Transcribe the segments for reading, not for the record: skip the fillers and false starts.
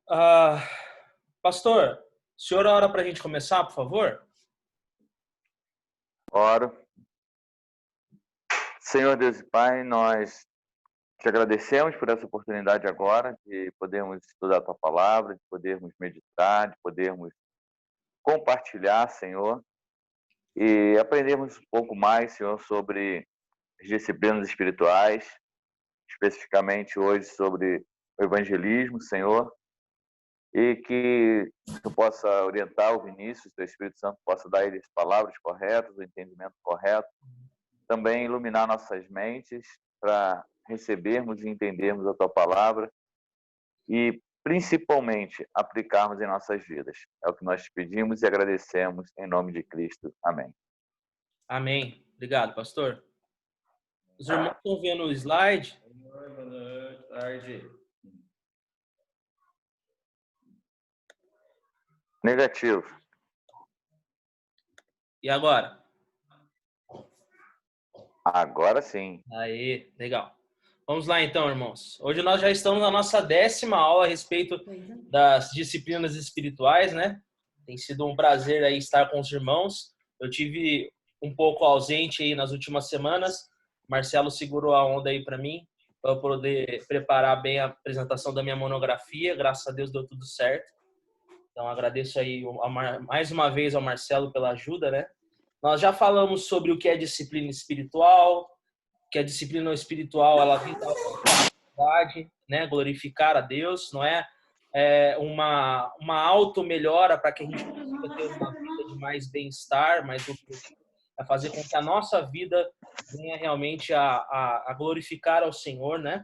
Ah, pastor, o senhor ora para a gente começar, por favor? Oro. Senhor Deus e Pai, nós te agradecemos por essa oportunidade agora de podermos estudar a Tua Palavra, de podermos meditar, de podermos compartilhar, Senhor, e aprendermos um pouco mais, Senhor, sobre as disciplinas espirituais, especificamente hoje sobre o evangelismo, Senhor, e que Tu possa orientar o Vinícius, Teu Espírito Santo possa dar a ele as palavras corretas, o entendimento correto, também iluminar nossas mentes para recebermos e entendermos a Tua Palavra e, principalmente, aplicarmos em nossas vidas. É o que nós te pedimos e agradecemos em nome de Cristo. Amém. Amém. Obrigado, pastor. Os irmãos estão vendo o slide? Boa tarde. Negativo. E agora? Agora sim. Aí, legal. Vamos lá então, irmãos. Hoje nós já estamos na nossa 10ª aula a respeito das disciplinas espirituais, né? Tem sido um prazer aí estar com os irmãos. Eu tive um pouco ausente aí nas últimas semanas. Marcelo segurou a onda aí para mim, para eu poder preparar bem a apresentação da minha monografia. Graças a Deus deu tudo certo. Então agradeço aí mais uma vez ao Marcelo pela ajuda, né? Nós já falamos sobre o que é disciplina espiritual, que a disciplina espiritual ela visa a verdade, né, glorificar a Deus, não é, uma auto-melhora para que a gente consiga ter uma vida de mais bem-estar, mais objetivo, a fazer com que a nossa vida venha realmente a glorificar ao Senhor, né?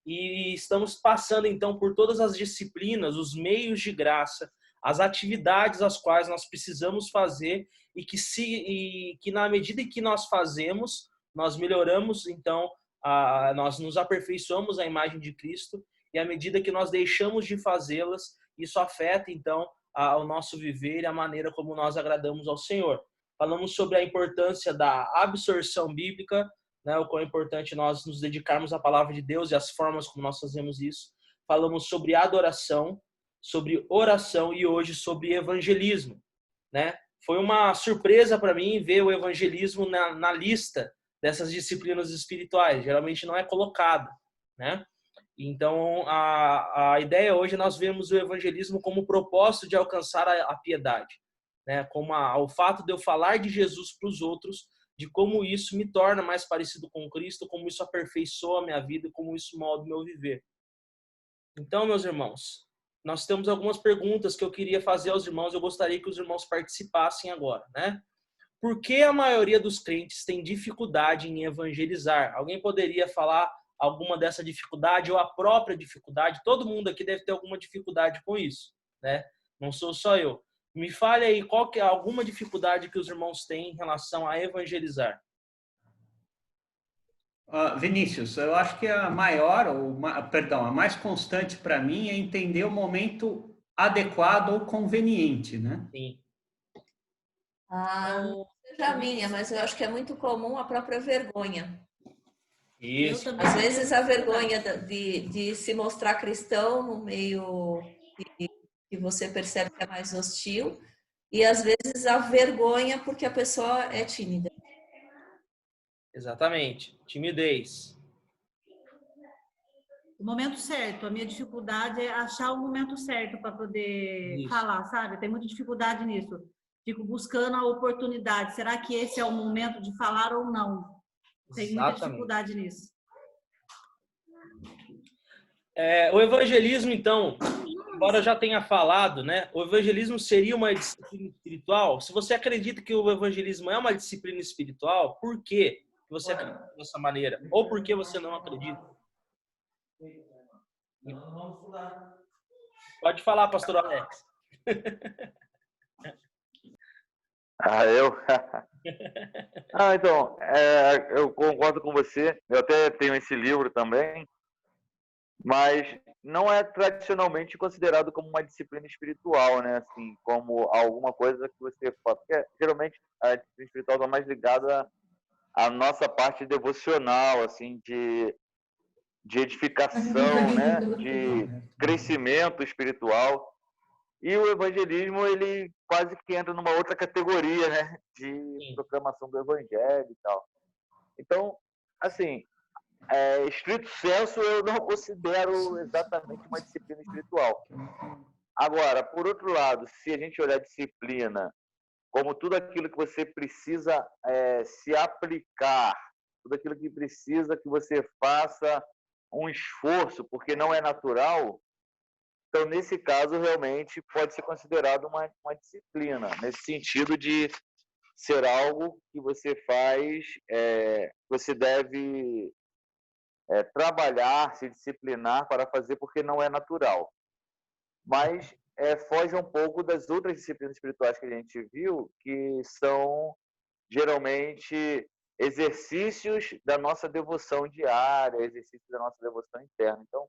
E estamos passando então por todas as disciplinas, os meios de graça, as atividades as quais nós precisamos fazer e que na medida em que nós fazemos, nós melhoramos, então, nós nos aperfeiçoamos à imagem de Cristo, e à medida que nós deixamos de fazê-las, isso afeta, então, o nosso viver e a maneira como nós agradamos ao Senhor. Falamos sobre a importância da absorção bíblica, né, o quão é importante nós nos dedicarmos à palavra de Deus e as formas como nós fazemos isso. Falamos sobre adoração, sobre oração e hoje sobre evangelismo, né? Foi uma surpresa para mim ver o evangelismo na lista dessas disciplinas espirituais. Geralmente não é colocado, né? Então, a ideia hoje é nós vemos o evangelismo como propósito de alcançar a piedade, né? Como o fato de eu falar de Jesus para os outros, de como isso me torna mais parecido com Cristo, como isso aperfeiçoa a minha vida, como isso molda o meu viver. Então, meus irmãos, nós temos algumas perguntas que eu queria fazer aos irmãos, eu gostaria que os irmãos participassem agora, né? Por que a maioria dos crentes tem dificuldade em evangelizar? Alguém poderia falar alguma dessa dificuldade ou a própria dificuldade? Todo mundo aqui deve ter alguma dificuldade com isso, né? Não sou só eu. Me fale aí qual que é alguma dificuldade que os irmãos têm em relação a evangelizar. Vinícius, eu acho que a mais constante para mim é entender o momento adequado ou conveniente, né? Sim. Não seja a minha, mas eu acho que é muito comum a própria vergonha. Isso. Às vezes a vergonha de se mostrar cristão no meio que você percebe que é mais hostil, e às vezes a vergonha porque a pessoa é tímida. Exatamente. Timidez. O momento certo. A minha dificuldade é achar o momento certo para poder Isso. falar, sabe? Tem muita dificuldade nisso. Fico buscando a oportunidade. Será que esse é o momento de falar ou não? Tem muita dificuldade nisso. O evangelismo, então, embora eu já tenha falado, né? O evangelismo seria uma disciplina espiritual? Se você acredita que o evangelismo é uma disciplina espiritual, por que você acredita dessa maneira? Ou por que você não acredita? Pode falar, pastor Alex. Eu? Então, eu concordo com você. Eu até tenho esse livro também, mas não é tradicionalmente considerado como uma disciplina espiritual, né? Assim, como alguma coisa que você faz. Porque geralmente a disciplina espiritual está mais ligada à nossa parte devocional, assim, de edificação, né? crescimento espiritual. E o evangelismo, ele quase que entra numa outra categoria, né? De proclamação do evangelho e tal. Então, assim, estrito sensu, eu não considero exatamente uma disciplina espiritual. Agora, por outro lado, se a gente olhar a disciplina como tudo aquilo que você precisa se aplicar, tudo aquilo que precisa que você faça um esforço, porque não é natural, então, nesse caso, realmente pode ser considerado uma disciplina, nesse sentido de ser algo que você faz, você deve trabalhar, se disciplinar para fazer, porque não é natural. Mas foge um pouco das outras disciplinas espirituais que a gente viu, que são geralmente exercícios da nossa devoção diária, exercícios da nossa devoção interna. Então,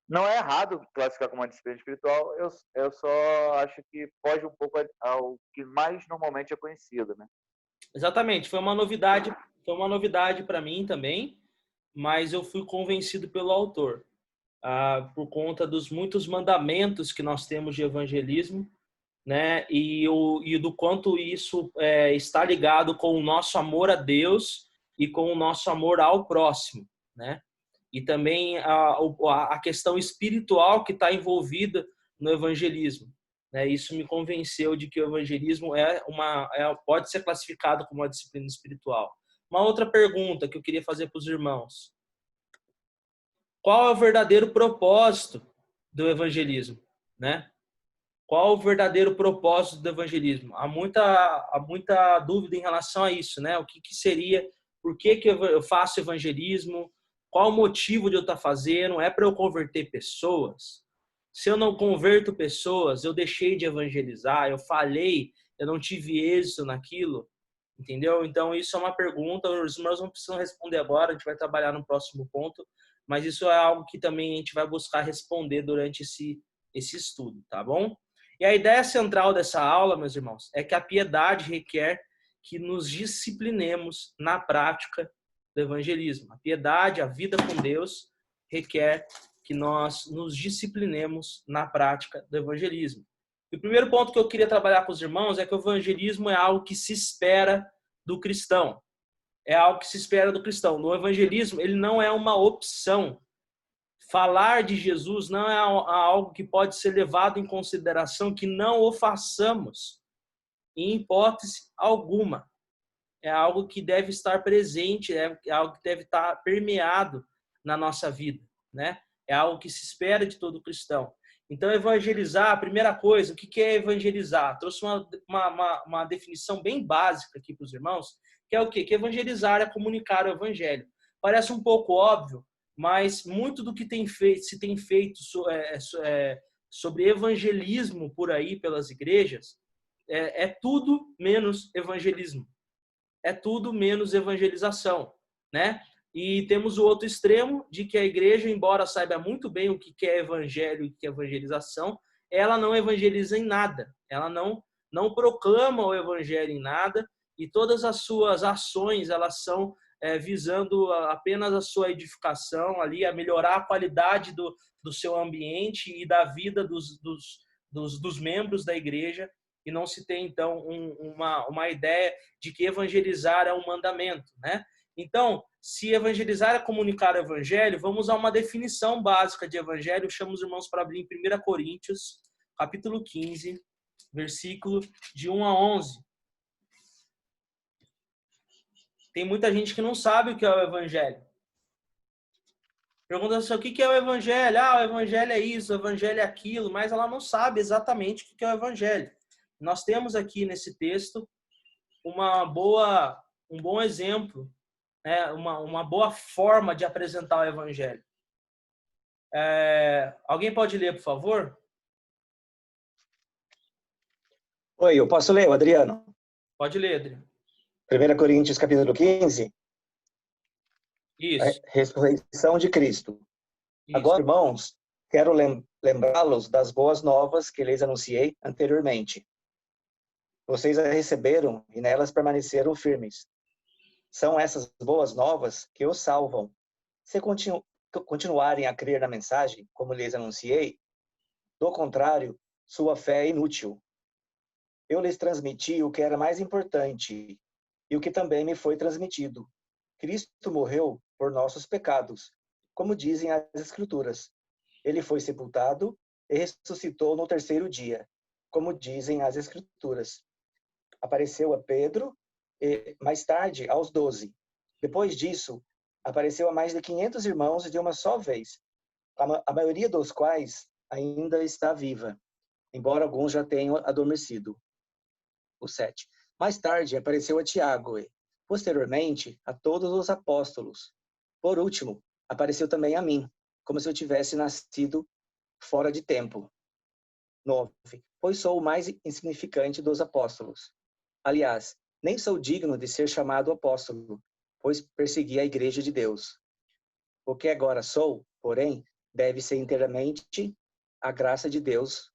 não é errado classificar como uma disciplina espiritual, eu só acho que foge um pouco ao que mais normalmente é conhecido, né? Exatamente, foi uma novidade para mim também, mas eu fui convencido pelo autor, por conta dos muitos mandamentos que nós temos de evangelismo, né? E do quanto isso está ligado com o nosso amor a Deus e com o nosso amor ao próximo, né? E também a questão espiritual que está envolvida no evangelismo, né? Isso me convenceu de que o evangelismo pode ser classificado como uma disciplina espiritual. Uma outra pergunta que eu queria fazer para os irmãos: qual é o verdadeiro propósito do evangelismo, né? Qual o verdadeiro propósito do evangelismo? Há muita dúvida em relação a isso, né? O que seria, por que eu faço evangelismo? Qual o motivo de eu estar fazendo? É para eu converter pessoas? Se eu não converto pessoas, eu deixei de evangelizar, eu falhei, eu não tive êxito naquilo, entendeu? Então, isso é uma pergunta, os irmãos não precisam responder agora, a gente vai trabalhar no próximo ponto, mas isso é algo que também a gente vai buscar responder durante esse estudo, tá bom? E a ideia central dessa aula, meus irmãos, é que a piedade requer que nos disciplinemos na prática do evangelismo. A piedade, a vida com Deus, requer que nós nos disciplinemos na prática do evangelismo. E o primeiro ponto que eu queria trabalhar com os irmãos é que o evangelismo é algo que se espera do cristão. É algo que se espera do cristão. No evangelismo, ele não é uma opção. Falar de Jesus não é algo que pode ser levado em consideração que não o façamos, em hipótese alguma. É algo que deve estar presente, é algo que deve estar permeado na nossa vida, né? É algo que se espera de todo cristão. Então, evangelizar, a primeira coisa, o que é evangelizar? Trouxe uma definição bem básica aqui para os irmãos, que é o quê? Que evangelizar é comunicar o evangelho. Parece um pouco óbvio, mas muito do que se tem feito sobre evangelismo por aí, pelas igrejas, é tudo menos evangelismo. É tudo menos evangelização, né? E temos o outro extremo de que a igreja, embora saiba muito bem o que é evangelho e o que é evangelização, ela não evangeliza em nada. Ela não proclama o evangelho em nada e todas as suas ações, elas são visando apenas a sua edificação ali, a melhorar a qualidade do seu ambiente e da vida dos membros da igreja, e não se tem, então, uma ideia de que evangelizar é um mandamento, né? Então, se evangelizar é comunicar o evangelho, vamos a uma definição básica de evangelho. Chamo os irmãos para abrir em 1 Coríntios, capítulo 15, versículo de 1 a 11. Tem muita gente que não sabe o que é o evangelho. Pergunta assim, o que é o evangelho? O evangelho é isso, o evangelho é aquilo, mas ela não sabe exatamente o que é o evangelho. Nós temos aqui nesse texto um bom exemplo, né? uma boa forma de apresentar o evangelho. Alguém pode ler, por favor? Oi, eu posso ler, Adriano? Pode ler, Adriano. 1 Coríntios, capítulo 15. Isso. Ressurreição de Cristo. Isso. Agora, irmãos, quero lembrá-los das boas novas que lhes anunciei anteriormente. Vocês a receberam e nelas permaneceram firmes. São essas boas novas que os salvam, se continuarem a crer na mensagem, como lhes anunciei, do contrário, sua fé é inútil. Eu lhes transmiti o que era mais importante e o que também me foi transmitido. Cristo morreu por nossos pecados, como dizem as Escrituras. Ele foi sepultado e ressuscitou no terceiro dia, como dizem as Escrituras. Apareceu a Pedro e, mais tarde, aos 12. Depois disso, apareceu a mais de 500 irmãos de uma só vez, a maioria dos quais ainda está viva, embora alguns já tenham adormecido. O 7. Mais tarde, apareceu a Tiago e, posteriormente, a todos os apóstolos. Por último, apareceu também a mim, como se eu tivesse nascido fora de tempo. 9. Pois sou o mais insignificante dos apóstolos. Aliás, nem sou digno de ser chamado apóstolo, pois persegui a igreja de Deus. O que agora sou, porém, deve ser inteiramente a graça de Deus,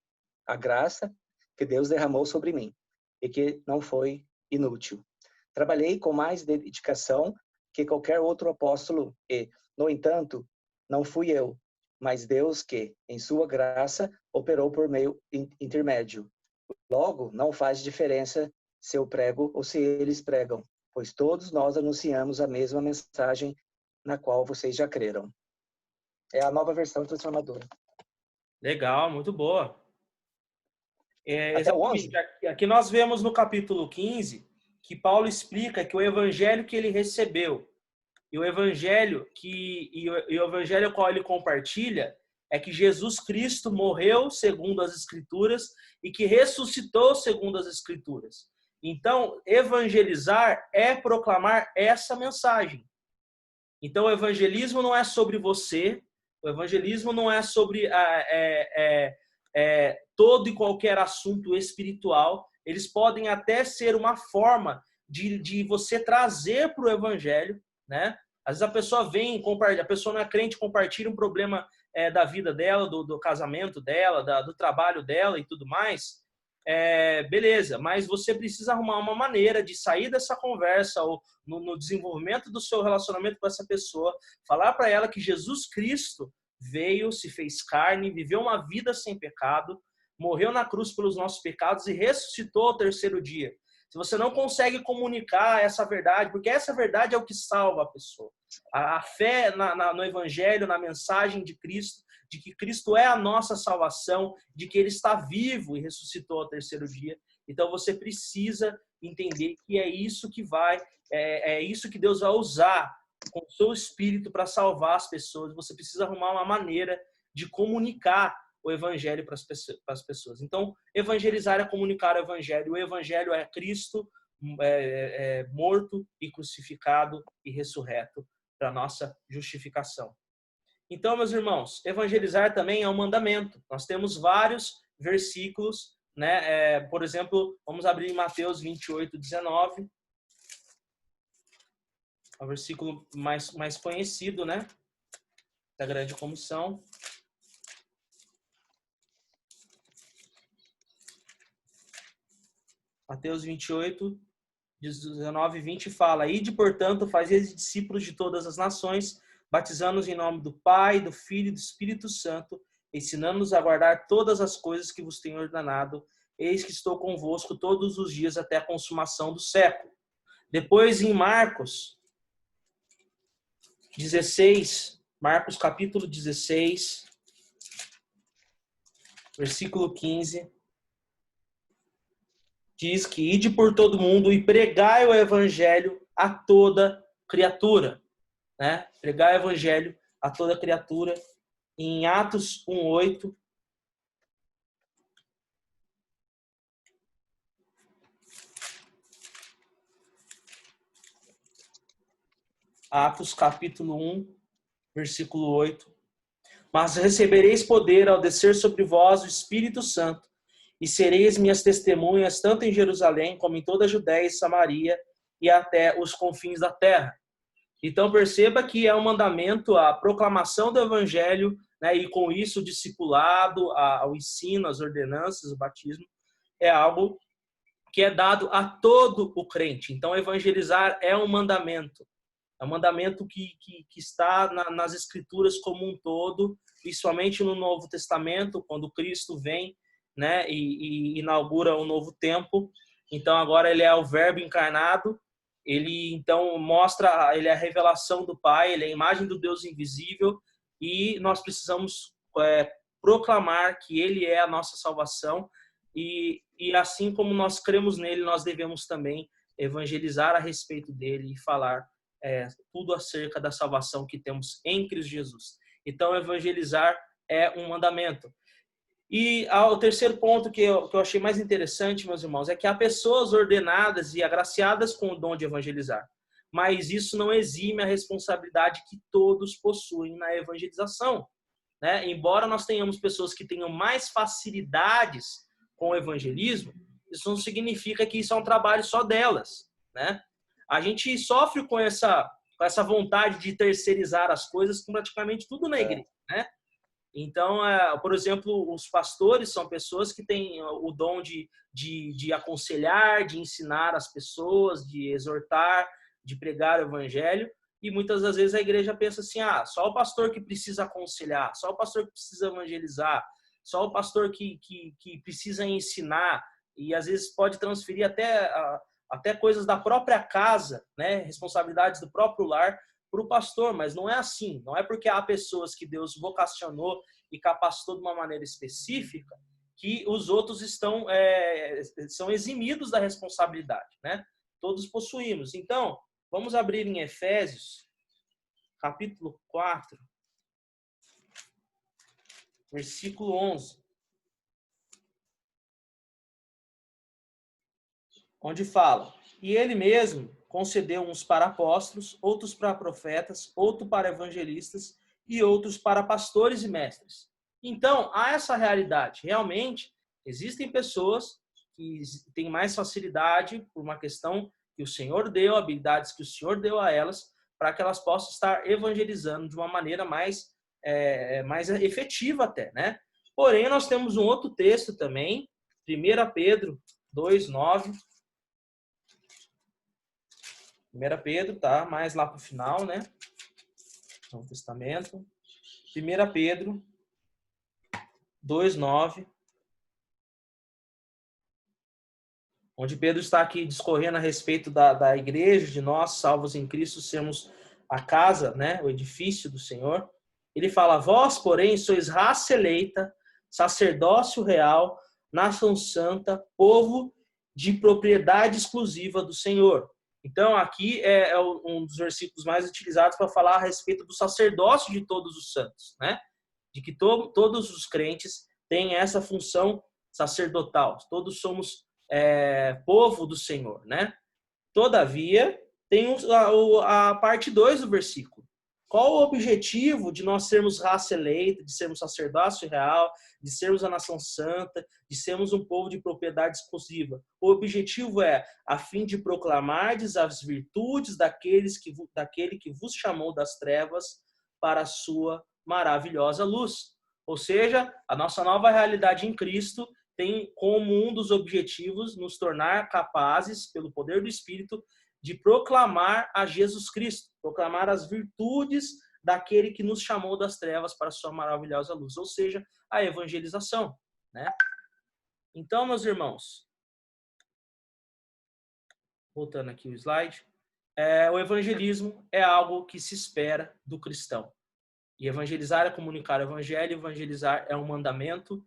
a graça que Deus derramou sobre mim, e que não foi inútil. Trabalhei com mais dedicação que qualquer outro apóstolo e, no entanto, não fui eu, mas Deus que, em sua graça, operou por meio intermédio. Logo, não faz diferença se eu prego ou se eles pregam, pois todos nós anunciamos a mesma mensagem na qual vocês já creram. É a nova versão transformadora. Legal, muito boa. Até o 11? Aqui nós vemos no capítulo 15 que Paulo explica que o evangelho que ele recebeu e o evangelho o qual ele compartilha é que Jesus Cristo morreu segundo as Escrituras e que ressuscitou segundo as Escrituras. Então, evangelizar é proclamar essa mensagem. Então, o evangelismo não é sobre você, o evangelismo não é sobre todo e qualquer assunto espiritual. Eles podem até ser uma forma de você trazer para o evangelho, né? Às vezes a pessoa vem, a pessoa não é crente, compartilha um problema da vida dela, do casamento dela, do trabalho dela e tudo mais. Beleza, mas você precisa arrumar uma maneira de sair dessa conversa ou no desenvolvimento do seu relacionamento com essa pessoa, falar para ela que Jesus Cristo veio, se fez carne, viveu uma vida sem pecado, morreu na cruz pelos nossos pecados e ressuscitou ao terceiro dia. Se você não consegue comunicar essa verdade, porque essa verdade é o que salva a pessoa. A fé no evangelho, na mensagem de Cristo, de que Cristo é a nossa salvação, de que Ele está vivo e ressuscitou ao terceiro dia. Então você precisa entender que é isso que isso que Deus vai usar com o seu Espírito para salvar as pessoas. Você precisa arrumar uma maneira de comunicar o evangelho para as pessoas. Então, evangelizar é comunicar o evangelho. O evangelho é Cristo morto e crucificado e ressurreto para nossa justificação. Então, meus irmãos, evangelizar também é um mandamento. Nós temos vários versículos, né? Por exemplo, vamos abrir em Mateus 28:19. É o versículo mais conhecido, né? Da grande comissão. Mateus 28, 19 e 20 fala: Ide, portanto, fazeis discípulos de todas as nações, batizando-os em nome do Pai, do Filho e do Espírito Santo, ensinando-os a guardar todas as coisas que vos tenho ordenado. Eis que estou convosco todos os dias até a consumação do século. Depois, em Marcos 16, Marcos capítulo 16, versículo 15, diz que ide por todo mundo e pregai o evangelho a toda criatura, né? Pregai o evangelho a toda criatura. Em Atos 1:8, Atos capítulo 1, versículo 8. Mas recebereis poder ao descer sobre vós o Espírito Santo, e sereis minhas testemunhas tanto em Jerusalém como em toda a Judéia e Samaria e até os confins da terra. Então perceba que é um mandamento a proclamação do evangelho, né, e com isso o discipulado, o ensino, as ordenanças, o batismo, é algo que é dado a todo o crente. Então evangelizar é um mandamento. É um mandamento que está nas Escrituras como um todo, principalmente no Novo Testamento, quando Cristo vem, né, e inaugura um novo tempo. Então agora ele é o Verbo encarnado. Ele então mostra, ele é a revelação do Pai, ele é a imagem do Deus invisível, e nós precisamos proclamar que ele é a nossa salvação, e assim como nós cremos nele, nós devemos também evangelizar a respeito dele e falar tudo acerca da salvação que temos em Cristo Jesus. Então, evangelizar é um mandamento. E o terceiro ponto que eu achei mais interessante, meus irmãos, é que há pessoas ordenadas e agraciadas com o dom de evangelizar, mas isso não exime a responsabilidade que todos possuem na evangelização, né? Embora nós tenhamos pessoas que tenham mais facilidades com o evangelismo, isso não significa que isso é um trabalho só delas, né? A gente sofre com essa vontade de terceirizar as coisas com praticamente tudo na igreja, né? Então, por exemplo, os pastores são pessoas que têm o dom de aconselhar, de ensinar as pessoas, de exortar, de pregar o evangelho. E muitas das vezes a igreja pensa assim, só o pastor que precisa aconselhar, só o pastor que precisa evangelizar, só o pastor que precisa ensinar. E às vezes pode transferir até coisas da própria casa, né? Responsabilidades do próprio lar, para o pastor, mas não é assim. Não é porque há pessoas que Deus vocacionou e capacitou de uma maneira específica que os outros são eximidos da responsabilidade, né? Todos possuímos. Então, vamos abrir em Efésios, capítulo 4, versículo 11, onde fala: e ele mesmo concedeu uns para apóstolos, outros para profetas, outros para evangelistas e outros para pastores e mestres. Então, há essa realidade. Realmente, existem pessoas que têm mais facilidade por uma questão que o Senhor deu, habilidades que o Senhor deu a elas, para que elas possam estar evangelizando de uma maneira mais efetiva até, né? Porém, nós temos um outro texto também, 1 Pedro 2:9. 1 Pedro, tá? Mais lá para o final, né? Novo Testamento. 1 Pedro 2:9. Onde Pedro está aqui discorrendo a respeito da igreja, de nós, salvos em Cristo, sermos a casa, né? O edifício do Senhor. Ele fala: vós, porém, sois raça eleita, sacerdócio real, nação santa, povo de propriedade exclusiva do Senhor. Então, aqui é um dos versículos mais utilizados para falar a respeito do sacerdócio de todos os santos, né? De que todos os crentes têm essa função sacerdotal. Todos somos povo do Senhor, né? Todavia, tem a parte 2 do versículo. Qual o objetivo de nós sermos raça eleita, de sermos sacerdócio real, de sermos a nação santa, de sermos um povo de propriedade exclusiva? O objetivo é a fim de proclamardes as virtudes daquele que vos chamou das trevas para a sua maravilhosa luz. Ou seja, a nossa nova realidade em Cristo tem como um dos objetivos nos tornar capazes, pelo poder do Espírito, de proclamar a Jesus Cristo, proclamar as virtudes daquele que nos chamou das trevas para a sua maravilhosa luz, ou seja, a evangelização, né? Então, meus irmãos, voltando aqui o slide, o evangelismo é algo que se espera do cristão. E evangelizar é comunicar o evangelho, evangelizar é um mandamento,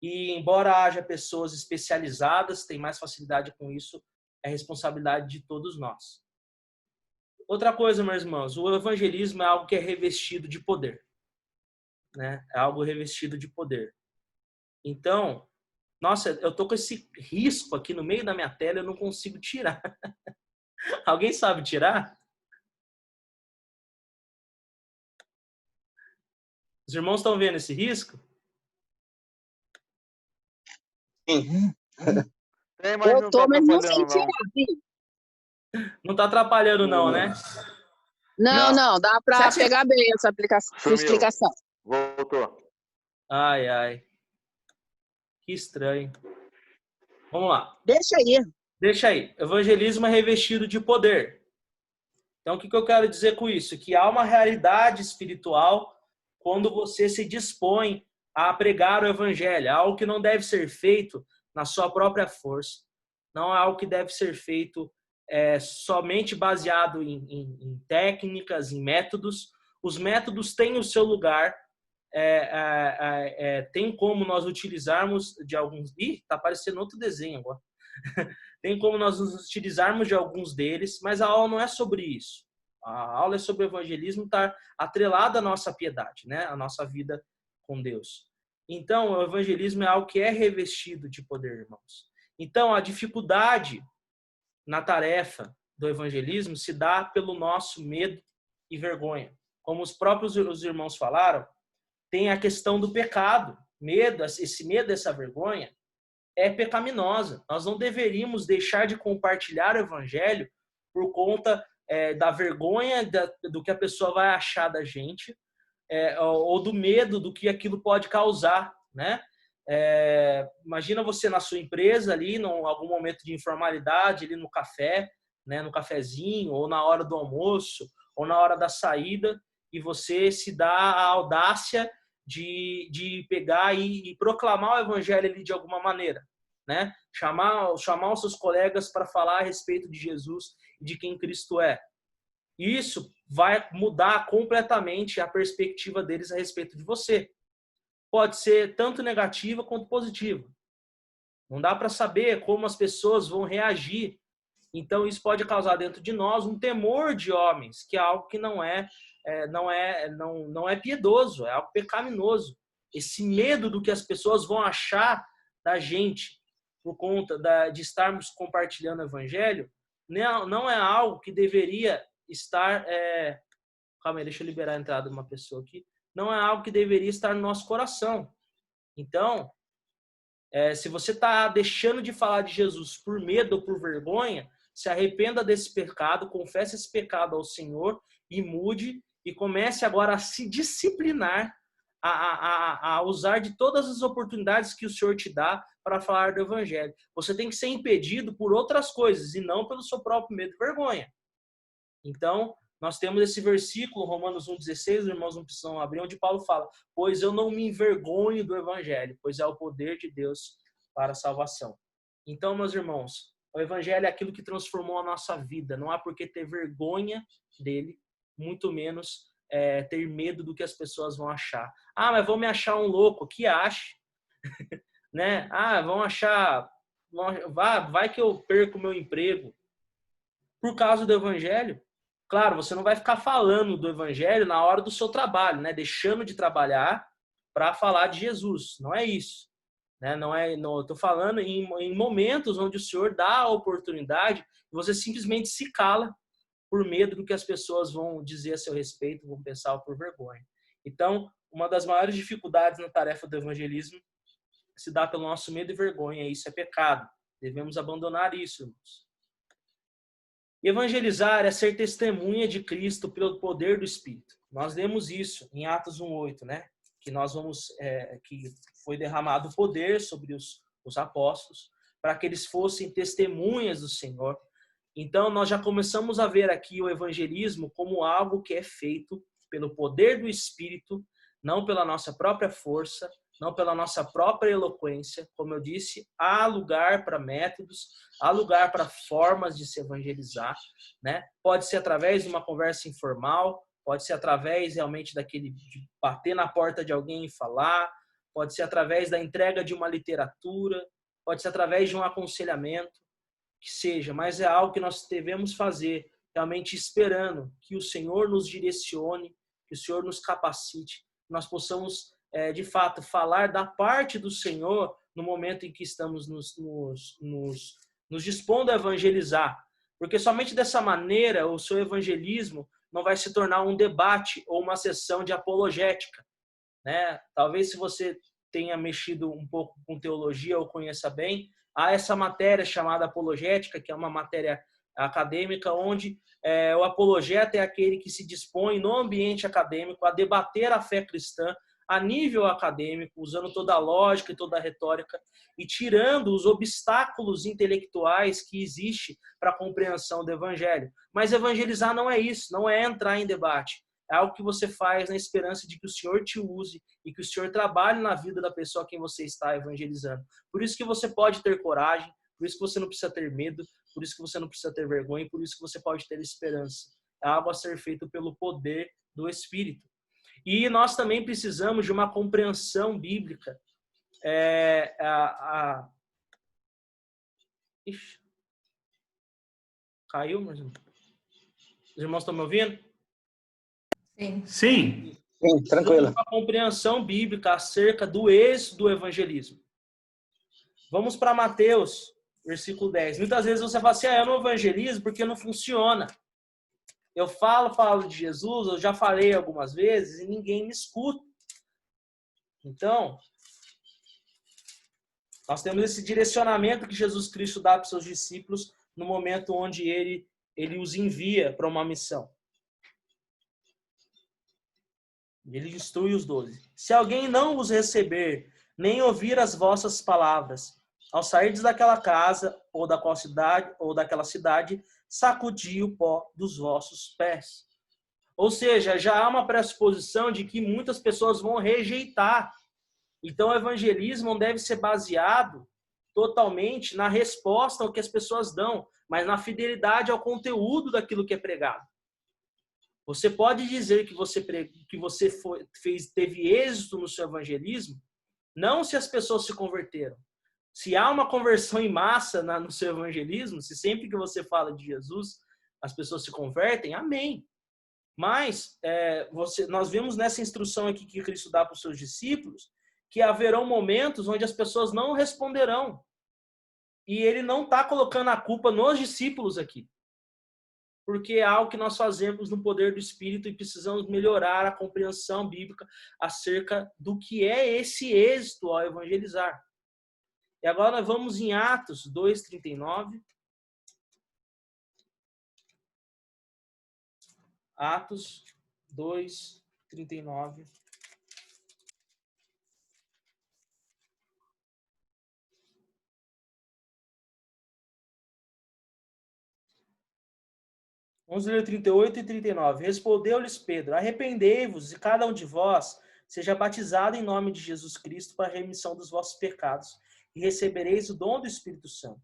e embora haja pessoas especializadas, têm mais facilidade com isso, é responsabilidade de todos nós. Outra coisa, meus irmãos, o evangelismo é algo que é revestido de poder, né? É algo revestido de poder. Então, nossa, eu tô com esse risco aqui no meio da minha tela, eu não consigo tirar. Alguém sabe tirar? Os irmãos estão vendo esse risco? Sim. Tem, mas eu tô, mas não sei tirar. Não está atrapalhando não, né? Não, dá para pegar bem essa explicação. Voltou. Ai, ai. Que estranho. Vamos lá. Deixa aí. Evangelismo é revestido de poder. Então, o que eu quero dizer com isso? Que há uma realidade espiritual quando você se dispõe a pregar o evangelho. É algo que não deve ser feito na sua própria força. Não é algo que deve ser feito somente baseado em técnicas, em métodos. Os métodos têm o seu lugar. Tem como nós utilizarmos de alguns... Ih, tá aparecendo outro desenho agora. Tem como nós nos utilizarmos de alguns deles, mas a aula não é sobre isso. A aula é sobre o evangelismo estar atrelado à nossa piedade, né? A nossa vida com Deus. Então, o evangelismo é algo que é revestido de poder, irmãos. Então, a dificuldade na tarefa do evangelismo se dá pelo nosso medo e vergonha. Como os próprios irmãos falaram, tem a questão do pecado. Esse medo, essa vergonha, é pecaminosa. Nós não deveríamos deixar de compartilhar o evangelho por conta da vergonha do que a pessoa vai achar da gente, ou do medo do que aquilo pode causar, né? Imagina você na sua empresa ali, em algum momento de informalidade, ali no café, né, no cafezinho, ou na hora do almoço, ou na hora da saída, e você se dá a audácia de pegar e proclamar o evangelho ali de alguma maneira, né? Chamar os seus colegas para falar a respeito de Jesus e de quem Cristo é. Isso vai mudar completamente a perspectiva deles a respeito de você. Pode ser tanto negativa quanto positiva. Não dá para saber como as pessoas vão reagir. Então, isso pode causar dentro de nós um temor de homens, que é algo que não é piedoso, é algo pecaminoso. Esse medo do que as pessoas vão achar da gente por conta de estarmos compartilhando o evangelho, não é algo que deveria estar... Calma aí, deixa eu liberar a entrada de uma pessoa aqui. Não é algo que deveria estar no nosso coração. Então, se você está deixando de falar de Jesus por medo ou por vergonha, se arrependa desse pecado, confesse esse pecado ao Senhor e mude, e comece agora a se disciplinar, a usar de todas as oportunidades que o Senhor te dá para falar do evangelho. Você tem que ser impedido por outras coisas e não pelo seu próprio medo e vergonha. Então, nós temos esse versículo, Romanos 1,16, os irmãos não precisam abrir, onde Paulo fala: pois eu não me envergonho do evangelho, pois é o poder de Deus para a salvação. Então, meus irmãos, o evangelho é aquilo que transformou a nossa vida. Não há por que ter vergonha dele, muito menos ter medo do que as pessoas vão achar. Ah, mas vão me achar um louco. Que ache. Né? Ah, vão achar... Vai que eu perco o meu emprego por causa do evangelho. Claro, você não vai ficar falando do evangelho na hora do seu trabalho, né? Deixando de trabalhar para falar de Jesus. Não é isso. Né? Eu estou falando em momentos onde o Senhor dá a oportunidade e você simplesmente se cala por medo do que as pessoas vão dizer a seu respeito, vão pensar por vergonha. Então, uma das maiores dificuldades na tarefa do evangelismo se dá pelo nosso medo e vergonha. Isso é pecado. Devemos abandonar isso, irmãos. Evangelizar é ser testemunha de Cristo pelo poder do Espírito. Nós lemos isso em Atos 1:8, né? Que foi derramado poder sobre os apóstolos para que eles fossem testemunhas do Senhor. Então, nós já começamos a ver aqui o evangelismo como algo que é feito pelo poder do Espírito, não pela nossa própria força, não pela nossa própria eloquência. Como eu disse, há lugar para métodos, há lugar para formas de se evangelizar, né? Pode ser através de uma conversa informal, pode ser através realmente de bater na porta de alguém e falar, pode ser através da entrega de uma literatura, pode ser através de um aconselhamento, que seja, mas é algo que nós devemos fazer realmente esperando que o Senhor nos direcione, que o Senhor nos capacite, que nós possamos, de fato, falar da parte do Senhor no momento em que estamos nos dispondo a evangelizar. Porque somente dessa maneira o seu evangelismo não vai se tornar um debate ou uma sessão de apologética, né? Talvez, se você tenha mexido um pouco com teologia ou conheça bem, há essa matéria chamada apologética, que é uma matéria acadêmica, onde o apologeta é aquele que se dispõe no ambiente acadêmico a debater a fé cristã, a nível acadêmico, usando toda a lógica e toda a retórica e tirando os obstáculos intelectuais que existem para a compreensão do evangelho. Mas evangelizar não é isso, não é entrar em debate. É algo que você faz na esperança de que o Senhor te use e que o Senhor trabalhe na vida da pessoa a quem você está evangelizando. Por isso que você pode ter coragem, por isso que você não precisa ter medo, por isso que você não precisa ter vergonha, por isso que você pode ter esperança. É algo a ser feito pelo poder do Espírito. E nós também precisamos de uma compreensão bíblica. Ixi. Caiu, meus irmãos? Os irmãos estão me ouvindo? Sim. Sim, tranquilo. Uma compreensão bíblica acerca do êxito do evangelismo. Vamos para Mateus, versículo 10. Muitas vezes você fala assim, eu não evangelizo porque não funciona. Eu falo de Jesus, eu já falei algumas vezes e ninguém me escuta. Então, nós temos esse direcionamento que Jesus Cristo dá para os seus discípulos no momento onde ele os envia para uma missão. Ele instrui os 12. Se alguém não os receber, nem ouvir as vossas palavras, ao sairdes daquela casa ou daquela cidade, sacudi o pó dos vossos pés. Ou seja, já há uma pressuposição de que muitas pessoas vão rejeitar. Então, o evangelismo não deve ser baseado totalmente na resposta ao que as pessoas dão, mas na fidelidade ao conteúdo daquilo que é pregado. Você pode dizer que você teve êxito no seu evangelismo, não se as pessoas se converteram. Se há uma conversão em massa no seu evangelismo, se sempre que você fala de Jesus, as pessoas se convertem, amém. Mas nós vemos nessa instrução aqui que Cristo dá para os seus discípulos, que haverão momentos onde as pessoas não responderão. E ele não está colocando a culpa nos discípulos aqui. Porque é algo que nós fazemos no poder do Espírito e precisamos melhorar a compreensão bíblica acerca do que é esse êxito ao evangelizar. E agora nós vamos em Atos 2:39. Atos 2:39. Vamos ler 38 e 39. Respondeu-lhes Pedro, arrependei-vos e cada um de vós seja batizado em nome de Jesus Cristo para a remissão dos vossos pecados e recebereis o dom do Espírito Santo.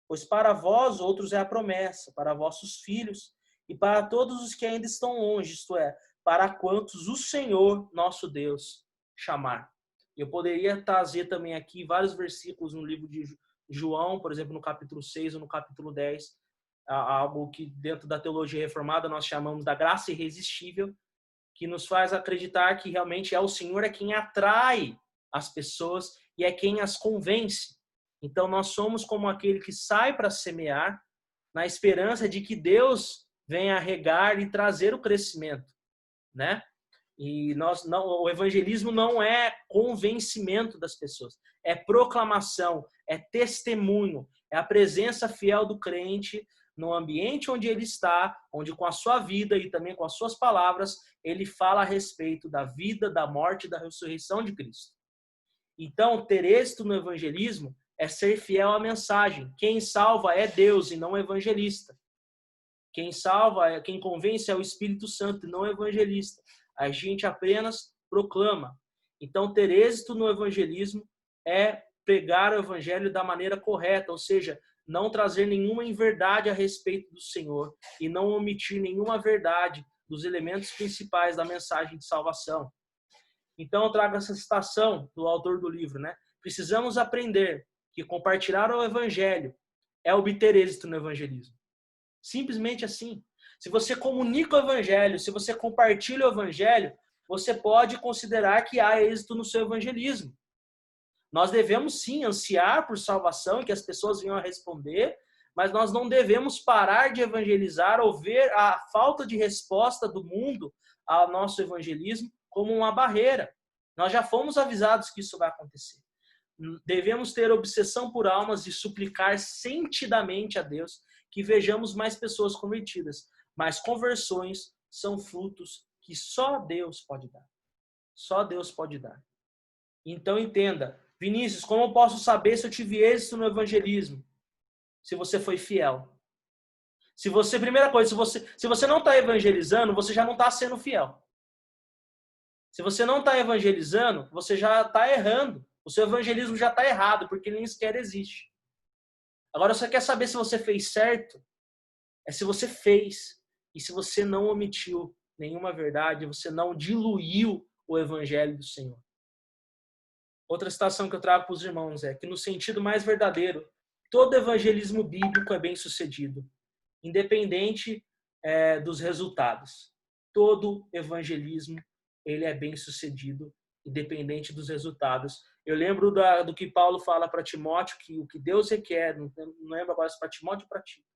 Pois para vós outros é a promessa, para vossos filhos e para todos os que ainda estão longe, isto é, para quantos o Senhor, nosso Deus, chamar. Eu poderia trazer também aqui vários versículos no livro de João, por exemplo, no capítulo 6 ou no capítulo 10, algo que dentro da teologia reformada nós chamamos da graça irresistível, que nos faz acreditar que realmente o Senhor é quem atrai as pessoas e é quem as convence. Então nós somos como aquele que sai para semear na esperança de que Deus venha regar e trazer o crescimento, né? E o evangelismo não é convencimento das pessoas, é proclamação, é testemunho, é a presença fiel do crente no ambiente onde ele está, onde com a sua vida e também com as suas palavras, ele fala a respeito da vida, da morte e da ressurreição de Cristo. Então, ter êxito no evangelismo é ser fiel à mensagem. Quem salva é Deus e não o evangelista. Quem salva, quem convence é o Espírito Santo e não o evangelista. A gente apenas proclama. Então, ter êxito no evangelismo é pregar o evangelho da maneira correta, ou seja, não trazer nenhuma inverdade a respeito do Senhor e não omitir nenhuma verdade dos elementos principais da mensagem de salvação. Então, eu trago essa citação do autor do livro, né? Precisamos aprender que compartilhar o evangelho é obter êxito no evangelismo. Simples assim. Se você comunica o evangelho, se você compartilha o evangelho, você pode considerar que há êxito no seu evangelismo. Nós devemos sim ansiar por salvação, que as pessoas venham a responder, mas nós não devemos parar de evangelizar ou ver a falta de resposta do mundo ao nosso evangelismo como uma barreira. Nós já fomos avisados que isso vai acontecer. Devemos ter obsessão por almas e suplicar sentidamente a Deus que vejamos mais pessoas convertidas. Mas conversões são frutos que só Deus pode dar. Só Deus pode dar. Então entenda, Vinícius, como eu posso saber se eu tive êxito no evangelismo? Se você foi fiel. Primeira coisa, se você não está evangelizando, você já não está sendo fiel. Se você não está evangelizando, você já está errando. O seu evangelismo já está errado, porque nem sequer existe. Agora, você quer saber se você fez certo? É se você fez. E se você não omitiu nenhuma verdade, você não diluiu o evangelho do Senhor. Outra citação que eu trago para os irmãos é que, no sentido mais verdadeiro, todo evangelismo bíblico é bem sucedido, independente dos resultados. Todo evangelismo ele é bem sucedido, independente dos resultados. Eu lembro do que Paulo fala para Timóteo, que o que Deus requer, não lembro agora se para Timóteo ou para Tito,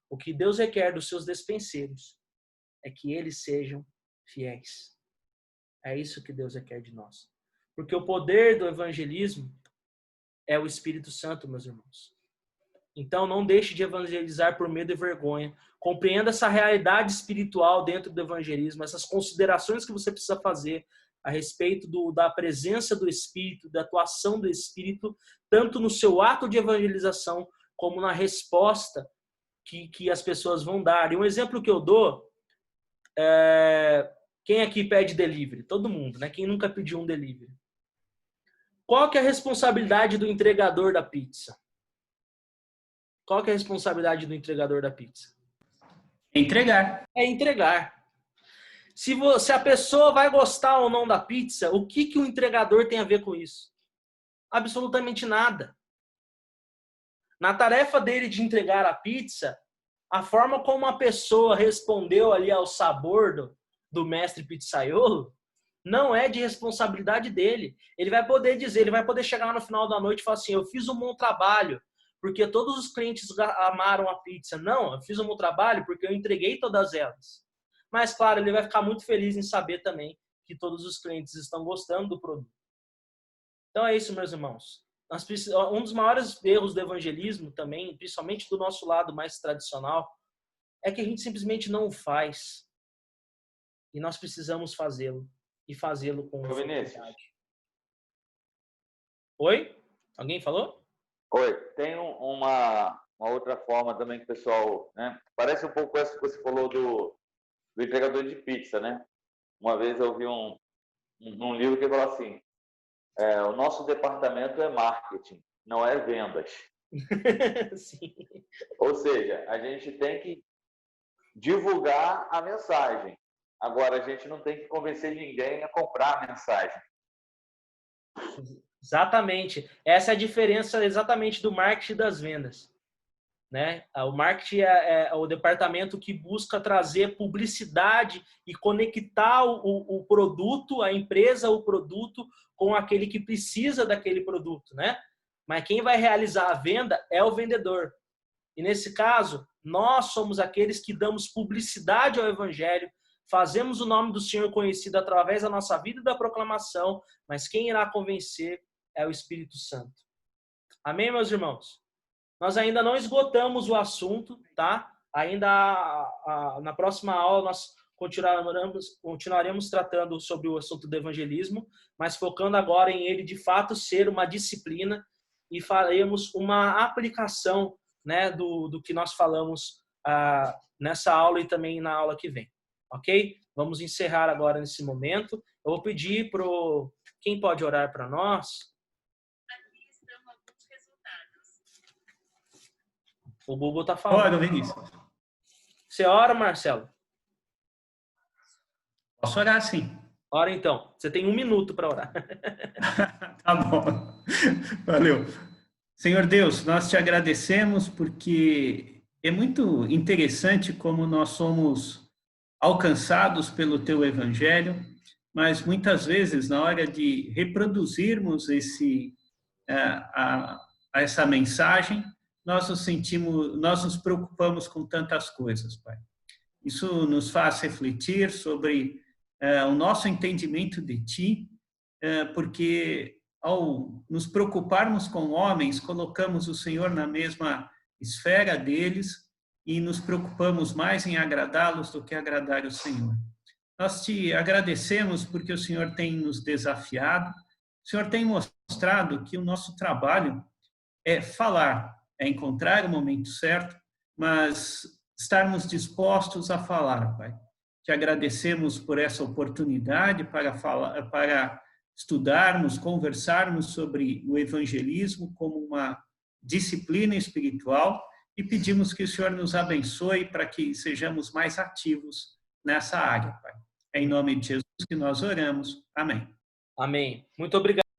o que Deus requer dos seus despenseiros é que eles sejam fiéis. É isso que Deus requer de nós. Porque o poder do evangelismo é o Espírito Santo, meus irmãos. Então, não deixe de evangelizar por medo e vergonha. Compreenda essa realidade espiritual dentro do evangelismo, essas considerações que você precisa fazer a respeito da presença do Espírito, da atuação do Espírito, tanto no seu ato de evangelização, como na resposta que as pessoas vão dar. E um exemplo que eu dou, quem aqui pede delivery? Todo mundo, né? Quem nunca pediu um delivery? Qual que é a responsabilidade do entregador da pizza? Qual que é a responsabilidade do entregador da pizza? Entregar. É entregar. Se a pessoa vai gostar ou não da pizza, o que o entregador tem a ver com isso? Absolutamente nada. Na tarefa dele de entregar a pizza, a forma como a pessoa respondeu ali ao sabor do mestre pizzaiolo não é de responsabilidade dele. Ele vai poder dizer, ele vai poder chegar no final da noite e falar assim, eu fiz um bom trabalho, porque todos os clientes amaram a pizza. Não, eu fiz um bom trabalho porque eu entreguei todas elas. Mas, claro, ele vai ficar muito feliz em saber também que todos os clientes estão gostando do produto. Então é isso, meus irmãos. Um dos maiores erros do evangelismo também, principalmente do nosso lado mais tradicional, é que a gente simplesmente não o faz. E nós precisamos fazê-lo. E fazê-lo com Vinícius. Oi? Alguém falou? Oi. Tem uma outra forma também que o pessoal... né? Parece um pouco essa que você falou do entregador de pizza, né? Uma vez eu vi um livro que falou assim, o nosso departamento é marketing, não é vendas. Sim. Ou seja, a gente tem que divulgar a mensagem. Agora, a gente não tem que convencer ninguém a comprar a mensagem. Exatamente. Essa é a diferença exatamente do marketing e das vendas. Né? O marketing é o departamento que busca trazer publicidade e conectar o produto, a empresa, o produto, com aquele que precisa daquele produto. Né? Mas quem vai realizar a venda é o vendedor. E nesse caso, nós somos aqueles que damos publicidade ao Evangelho, fazemos o nome do Senhor conhecido através da nossa vida e da proclamação, mas quem irá convencer é o Espírito Santo. Amém, meus irmãos? Nós ainda não esgotamos o assunto, tá? Ainda na próxima aula nós continuaremos tratando sobre o assunto do evangelismo, mas focando agora em ele de fato ser uma disciplina e faremos uma aplicação, né, do que nós falamos nessa aula e também na aula que vem. Ok? Vamos encerrar agora nesse momento. Eu vou pedir para quem pode orar para nós. Aqui estão alguns resultados. O Google está falando. Ora, Vinícius. Você ora, Marcelo? Posso orar, sim. Ora então. Você tem 1 minuto para orar. Tá bom. Valeu. Senhor Deus, nós te agradecemos porque é muito interessante como nós somos alcançados pelo teu evangelho, mas muitas vezes na hora de reproduzirmos essa mensagem, nós nos preocupamos com tantas coisas, Pai. Isso nos faz refletir sobre o nosso entendimento de Ti, porque ao nos preocuparmos com homens, colocamos o Senhor na mesma esfera deles e nos preocupamos mais em agradá-los do que agradar o Senhor. Nós te agradecemos porque o Senhor tem nos desafiado, o Senhor tem mostrado que o nosso trabalho é falar, é encontrar o momento certo, mas estarmos dispostos a falar, Pai. Te agradecemos por essa oportunidade para falar, para estudarmos, conversarmos sobre o evangelismo como uma disciplina espiritual e pedimos que o Senhor nos abençoe para que sejamos mais ativos nessa área, Pai. É em nome de Jesus que nós oramos. Amém. Amém. Muito obrigado.